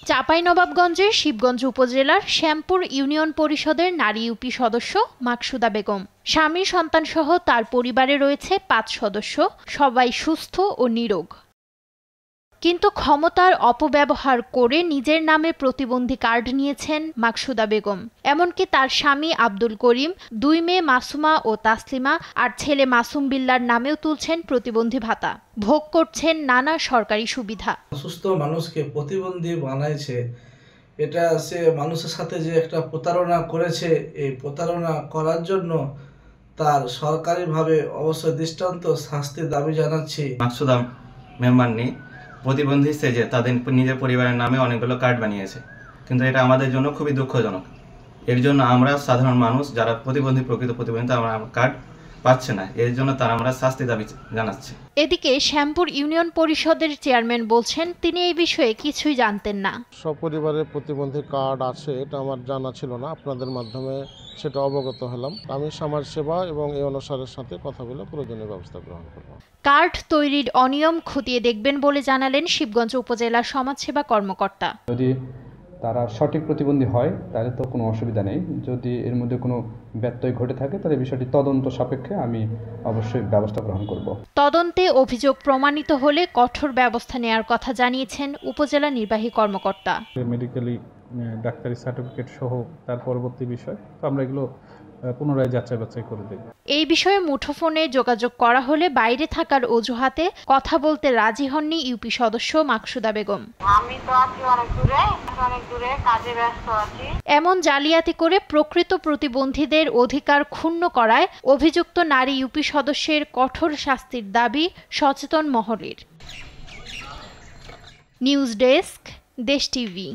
চাঁপাইনবাবগঞ্জের শিবগঞ্জ উপজেলার শ্যামপুর ইউনিয়ন পরিষদের নারী ইউপি সদস্য মাকসুদা বেগম। স্বামী সন্তানসহ তার পরিবারে রয়েছে ৫ সদস্য, সবাই সুস্থ ও নিরোগ। কিন্তু ক্ষমতার অপব্যবহার করে নিজের নামে প্রতিবন্ধী কার্ড নিয়েছেন মাকসুদা বেগম। এমনকি তার স্বামী আব্দুল করিম, ২ মেয়ে মাসুমা ও তাসলিমা আর ছেলে মাসুম বিল্লার নামেও তুলছেন প্রতিবন্ধী ভাতা। ভোগ করছেন নানা সরকারি সুবিধা। সুস্থ মানুষকে প্রতিবন্ধী বানাইছে, এটা সে মানুষের সাথে যে একটা প্রতারণা করেছে, এই প্রতারণা করার জন্য তার সরকারিভাবে অবশ্যই দৃষ্টান্ত শাস্তির দাবি জানাচ্ছি। মাকসুদা মেম্বার নেই প্রতিবন্ধী সেজে তাদের নিজের পরিবারের নামে অনেকগুলো কার্ড বানিয়েছে, কিন্তু এটা আমাদের জন্য খুবই দুঃখজনক। এর জন্য আমরা সাধারণ মানুষ যারা প্রকৃত প্রতিবন্ধী আমরা কার্ড পাচ্ছে না, এর জন্য তারা আমরা শাস্তি দাবি জানাচ্ছি। এদিকে শ্যামপুর ইউনিয়ন পরিষদের চেয়ারম্যান বলছেন তিনি এই বিষয়ে কিছুই জানতেন না। সপরিবারে প্রতিবন্ধী কার্ড আছে এটা আমার জানা ছিল না, আপনাদের মাধ্যমে সেটা অবগত হলাম। আমি সমাজসেবা এবং এই অনুসারের সাথে কথা বলে প্রয়োজনীয় ব্যবস্থা গ্রহণ করব। কার্ড তৈরির অনিয়ম খতিয়ে দেখবেন বলে জানালেন শিবগঞ্জ উপজেলার সমাজসেবা কর্মকর্তা। যদি তারা সঠিক প্রতিবন্ধী হয় তাহলে তো কোনো অসুবিধা নেই, যদি এর মধ্যে কোনো ব্যত্যয় ঘটে থাকে তাহলে বিষয়টি তদন্ত সাপেক্ষে আমি অবশ্যই ব্যবস্থা গ্রহণ করব। তদন্তে অভিযোগ প্রমাণিত হলে কঠোর ব্যবস্থা নেওয়ার কথা জানিয়েছেন উপজেলা নির্বাহী কর্মকর্তা। মেডিকেলি ডাক্তারি সার্টিফিকেট সহ তার পরবর্তী বিষয় তো আমরা এগুলো পুনরায় যাচাই বাছাই করে দেখব। এই বিষয়ে মুঠোফোনে যোগাযোগ করা হলে বাইরে থাকার অজুহাতে কথা বলতে রাজি হননি ইউপি সদস্য মাকসুদা বেগম। আমি তো আছি অনেক দূরে কাজে ব্যস্ত আছি। এমন জালিয়াতি করে প্রকৃত প্রতিবন্ধীদের অধিকার ক্ষুণ্ণ করায় অভিযুক্ত নারী ইউপি সদস্যের কঠোর শাস্তির দাবি সচেতন মহলের। নিউজ ডেস্ক, দেশ টিভি।